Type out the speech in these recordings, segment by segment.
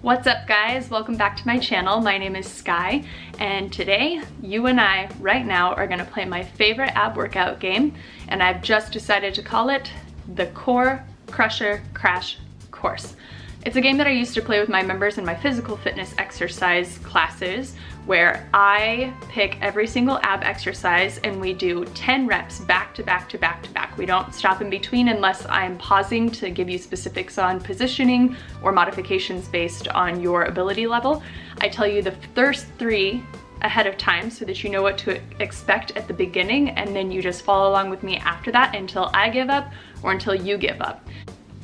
What's up guys? Welcome back to my channel. My name is Sky, and today you and I right now are gonna play my favorite ab workout game, and I've just decided to call it the Core Crusher Crash Course. It's a game that I used to play with my members in my physical fitness exercise classes, where I pick every single ab exercise and we do 10 reps back to back to back to back. We don't stop in between unless I'm pausing to give you specifics on positioning or modifications based on your ability level. I tell you the first 3 ahead of time so that you know what to expect at the beginning, and then you just follow along with me after that until I give up or until you give up.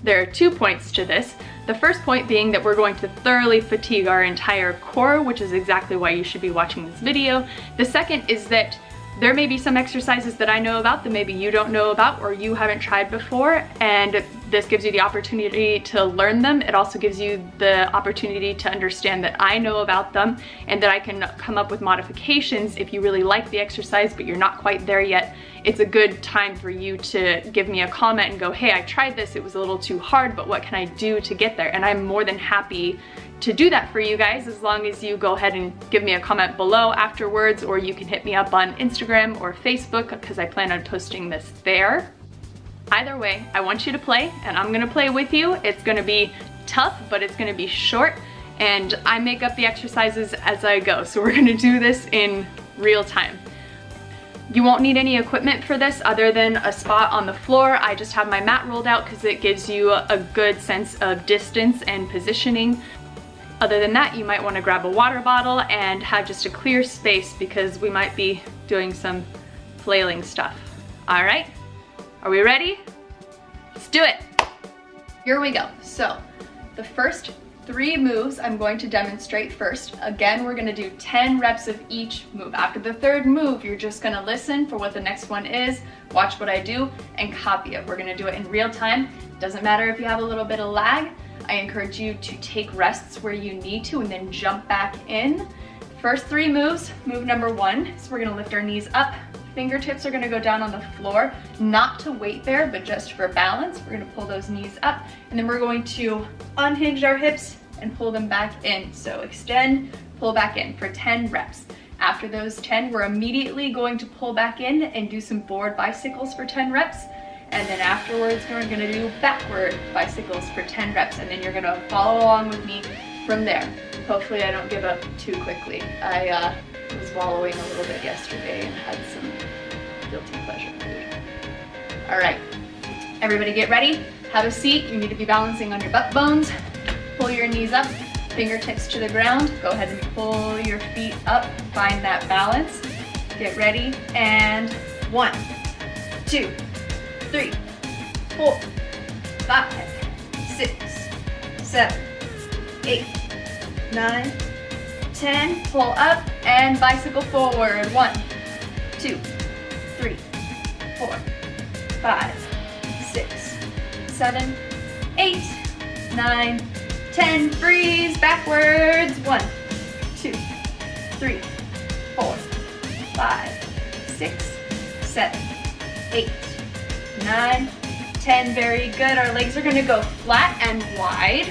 There are 2 points to this. The first point being that we're going to thoroughly fatigue our entire core, which is exactly why you should be watching this video. The second is that there may be some exercises that I know about that maybe you don't know about or you haven't tried before, and this gives you the opportunity to learn them. It also gives you the opportunity to understand that I know about them and that I can come up with modifications if you really like the exercise but you're not quite there yet. It's a good time for you to give me a comment and go, hey, I tried this, it was a little too hard, but what can I do to get there? And I'm more than happy to do that for you guys, as long as you go ahead and give me a comment below afterwards, or you can hit me up on Instagram or Facebook, because I plan on posting this there. Either way, I want you to play, and I'm gonna play with you. It's gonna be tough, but it's gonna be short, and I make up the exercises as I go, so we're gonna do this in real time. You won't need any equipment for this other than a spot on the floor. I just have my mat rolled out because it gives you a good sense of distance and positioning. Other than that, you might want to grab a water bottle and have just a clear space because we might be doing some flailing stuff. All right, are we ready? Let's do it. Here we go. So the first 3 moves I'm going to demonstrate first. Again, we're gonna do 10 reps of each move. After the 3rd move, you're just gonna listen for what the next one is, watch what I do, and copy it. We're gonna do it in real time. Doesn't matter if you have a little bit of lag. I encourage you to take rests where you need to and then jump back in. First 3 moves. Move number 1, so we're gonna lift our knees up. Fingertips are gonna go down on the floor, not to weight bear, but just for balance. We're gonna pull those knees up, and then we're going to unhinge our hips and pull them back in. So extend, pull back in for 10 reps. After those 10, we're immediately going to pull back in and do some forward bicycles for 10 reps. And then afterwards, we're gonna do backward bicycles for 10 reps, and then you're gonna follow along with me from there. Hopefully I don't give up too quickly. I was wallowing a little bit yesterday and had some guilty pleasure food. All right, everybody get ready. Have a seat. You need to be balancing on your butt bones. Pull your knees up, fingertips to the ground. Go ahead and pull your feet up. Find that balance. Get ready, and 1, 2, 3, 4, 5, 6, 7, 8, 9, 10. Pull up and bicycle forward. 1, 2, 3, 4, 5, 6, 7, 8, 9, 10. Freeze backwards. 1, 2, 3, 4, 5, 6, 7, 8, 9, 10. Very good. Our legs are gonna go flat and wide.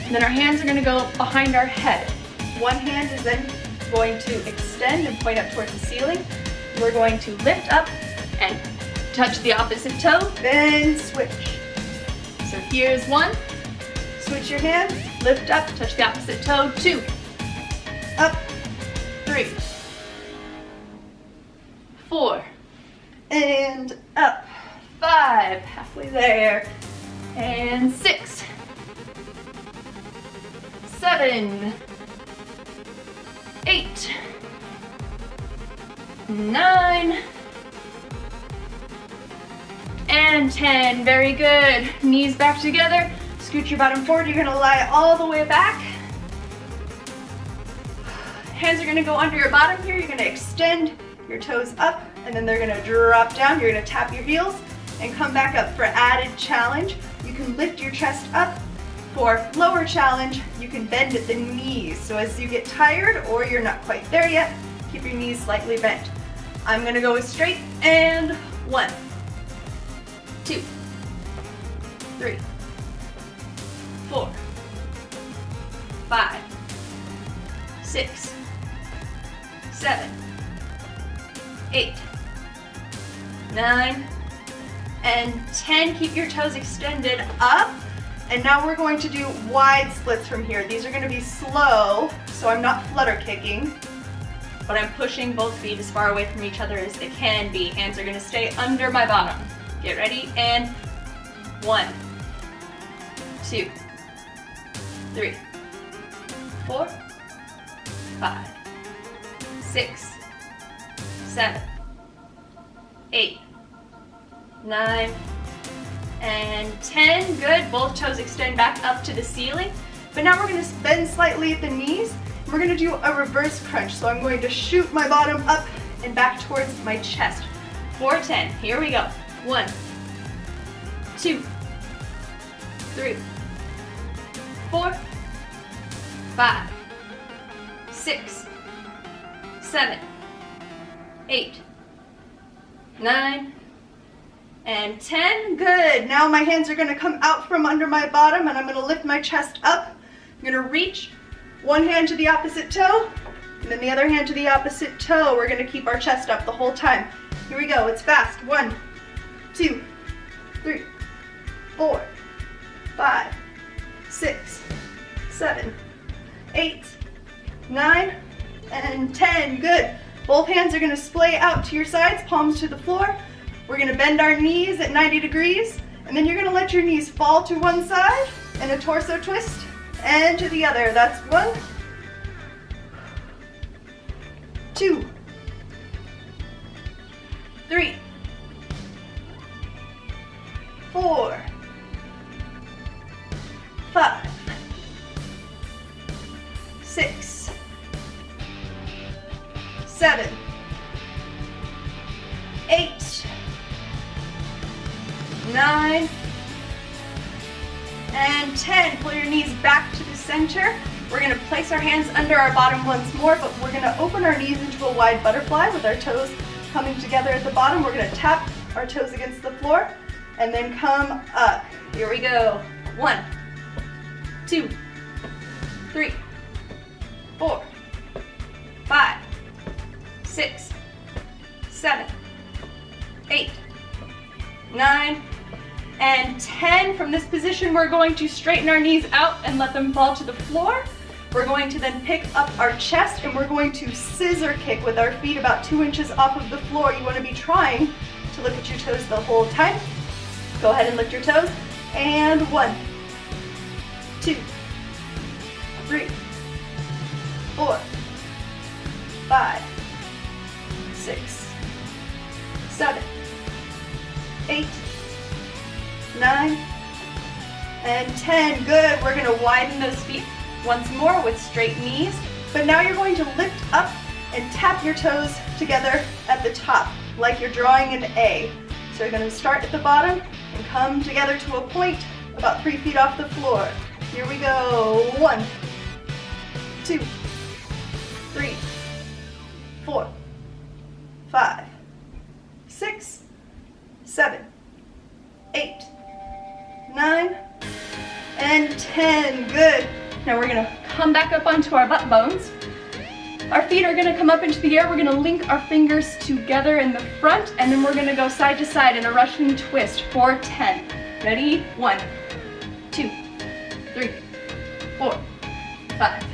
And then our hands are gonna go behind our head. One hand is then going to extend and point up towards the ceiling. We're going to lift up and touch the opposite toe, then switch. So here's 1. Switch your hand, lift up, touch the opposite toe, 2, up, 3, 4, and up, 5, halfway there, and 6, 7, 8, 9, and 10. Very good. Knees back together. Scoot your bottom forward. You're gonna lie all the way back. Hands are gonna go under your bottom here. You're gonna extend your toes up, and then they're gonna drop down. You're gonna tap your heels and come back up for added challenge. You can lift your chest up. For lower challenge, you can bend at the knees. So as you get tired or you're not quite there yet, keep your knees slightly bent. I'm gonna go with straight, and 1, 2, 3, 4, 5, 6, 7, 8, 9, and 10. Keep your toes extended up. And now we're going to do wide splits from here. These are going to be slow, so I'm not flutter kicking, but I'm pushing both feet as far away from each other as they can be. Hands are going to stay under my bottom. Get ready, and 1, 2, 3, 4, 5, 6, 7, 8, 9, and 10. Good. Both toes extend back up to the ceiling. But now we're going to bend slightly at the knees. We're going to do a reverse crunch. So I'm going to shoot my bottom up and back towards my chest. For 10. Here we go. 1, 2, 3, 4, 5, 6, 7, 8, 9, and 10. Good. Now my hands are going to come out from under my bottom and I'm going to lift my chest up. I'm going to reach one hand to the opposite toe and then the other hand to the opposite toe. We're going to keep our chest up the whole time. Here we go. It's fast. 1, 2, 3, 4, 5, 6, 7, 8, 9, and 10. Good. Both hands are going to splay out to your sides, palms to the floor. We're going to bend our knees at 90 degrees, and then you're going to let your knees fall to one side and a torso twist and to the other. That's 1, 2, 3, 4, 5, 6, 7, 8, 9, and 10. Pull your knees back to the center. We're going to place our hands under our bottom once more, but we're going to open our knees into a wide butterfly with our toes coming together at the bottom. We're going to tap our toes against the floor and then come up. Here we go. 1, 2, 3, 4, 5, 6, 7, 8, 9, and 10. From this position, we're going to straighten our knees out and let them fall to the floor. We're going to then pick up our chest and we're going to scissor kick with our feet about 2 inches off of the floor. You want to be trying to look at your toes the whole time. Go ahead and lift your toes. And 1, 2, 3, 4, 5, 6, 7, 8, 9, and 10. Good. We're going to widen those feet once more with straight knees. But now you're going to lift up and tap your toes together at the top, like you're drawing an A. So you're going to start at the bottom and come together to a point about 3 feet off the floor. Here we go. 1, 2, 3, 4, 5, 6, 7, 8, 9, and 10. Good. Now we're going to come back up onto our butt bones. Our feet are going to come up into the air. We're going to link our fingers together in the front, and then we're going to go side to side in a Russian twist for 10. Ready? 1, 2, 3, 4, 5,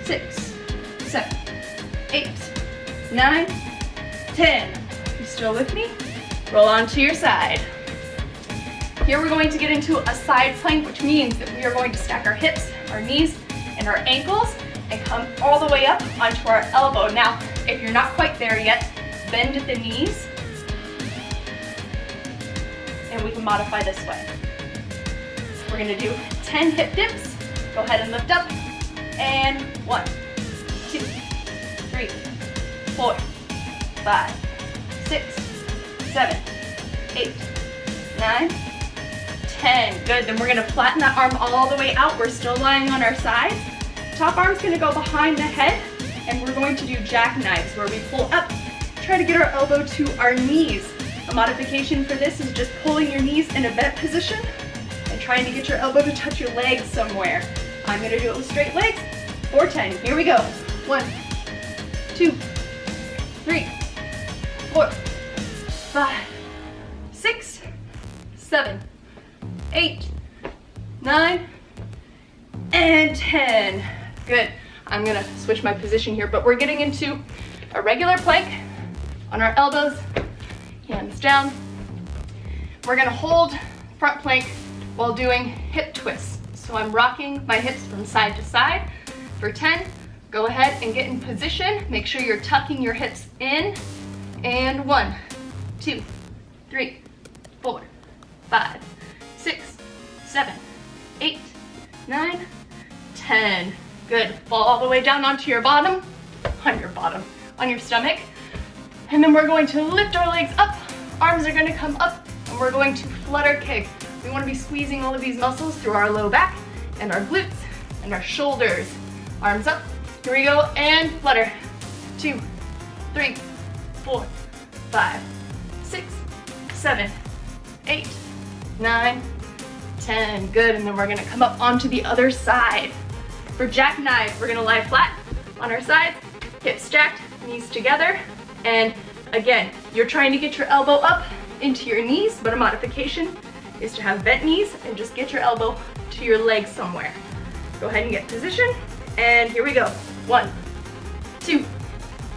6, 7, 8, 9, 10. You still with me? Roll onto your side. Here we're going to get into a side plank, which means that we are going to stack our hips, our knees, and our ankles and come all the way up onto our elbow. Now, if you're not quite there yet, bend at the knees, and we can modify this way. We're going to do 10 hip dips. Go ahead and lift up, and 1, 2, 3, 4, 5, 6, 7, 8, 9, 10. Good. Then we're going to flatten that arm all the way out. We're still lying on our sides. Top arm's going to go behind the head, and we're going to do jackknives where we pull up, try to get our elbow to our knees. A modification for this is just pulling your knees in a bent position and trying to get your elbow to touch your leg somewhere. I'm gonna do it with straight legs for 10. Here we go. 1, 2, 3, 4, 5, 6, 7, 8, 9, and 10. Good. I'm gonna switch my position here, but we're getting into a regular plank on our elbows, hands down. We're gonna hold front plank while doing hip twists. So I'm rocking my hips from side to side for 10. Go ahead and get in position. Make sure you're tucking your hips in. And 1, 2, 3, 4, 5, 6, 7, 8, 9, 10. Good. Fall all the way down onto your bottom, on your stomach. And then we're going to lift our legs up. Arms are gonna come up, and we're going to flutter kick. We wanna be squeezing all of these muscles through our low back and our glutes and our shoulders. Arms up. Here we go, and flutter. 2, 3, 4, 5, 6, 7, 8, 9, 10. Good, and then we're gonna come up onto the other side. For jackknife, we're gonna lie flat on our sides, hips stacked, knees together, and again, you're trying to get your elbow up into your knees, but a modification is to have bent knees and just get your elbow to your leg somewhere. Go ahead and get position, and here we go. 1, 2,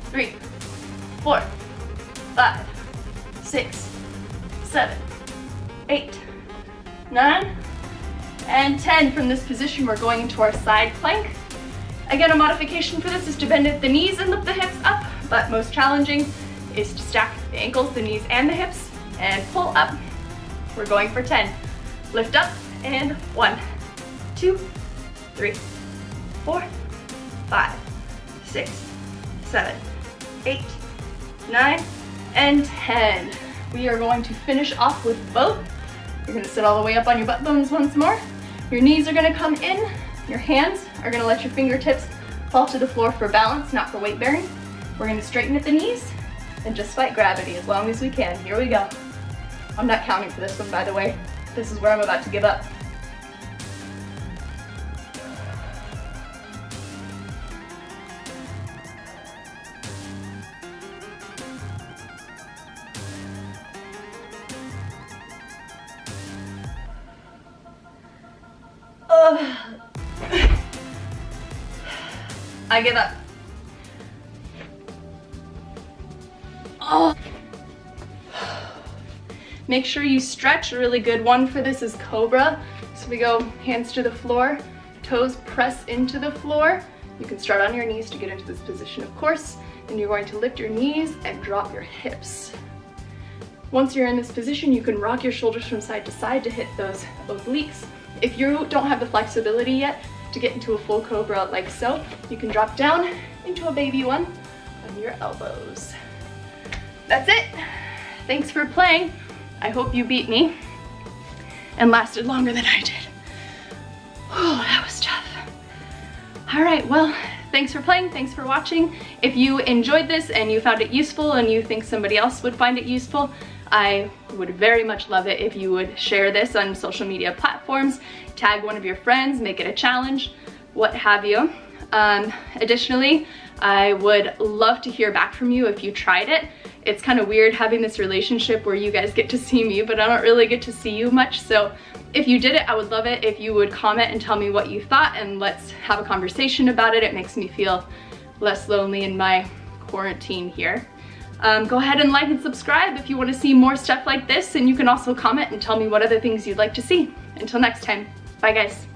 3, 4, 5, 6, 7, 8, 9, and 10. From this position, we're going into our side plank. Again, a modification for this is to bend at the knees and lift the hips up, but most challenging is to stack the ankles, the knees, and the hips, and pull up. We're going for 10. Lift up, and 1, 2, 3, 4, 5, 6, 7, 8, 9, and 10. We are going to finish off with both. You're gonna sit all the way up on your butt bones once more. Your knees are gonna come in. Your hands are gonna let your fingertips fall to the floor for balance, not for weight bearing. We're gonna straighten at the knees and just fight gravity as long as we can. Here we go. I'm not counting for this one, by the way. This is where I'm about to give up. I give up. Oh. Make sure you stretch. A really good one for this is Cobra. So we go hands to the floor, toes press into the floor. You can start on your knees to get into this position, of course, and you're going to lift your knees and drop your hips. Once you're in this position, you can rock your shoulders from side to side to hit those obliques. If you don't have the flexibility yet to get into a full Cobra like so, you can drop down into a baby one on your elbows. That's it. Thanks for playing. I hope you beat me and lasted longer than I did. Oh, that was tough. All right, well, thanks for playing, thanks for watching. If you enjoyed this and you found it useful and you think somebody else would find it useful, I would very much love it if you would share this on social media platforms, tag one of your friends, make it a challenge, what have you. Additionally, I would love to hear back from you if you tried it. It's kind of weird having this relationship where you guys get to see me, but I don't really get to see you much. So if you did it, I would love it if you would comment and tell me what you thought, and let's have a conversation about it. It makes me feel less lonely in my quarantine here. Go ahead and like and subscribe if you want to see more stuff like this, and you can also comment and tell me what other things you'd like to see. Until next time, bye guys.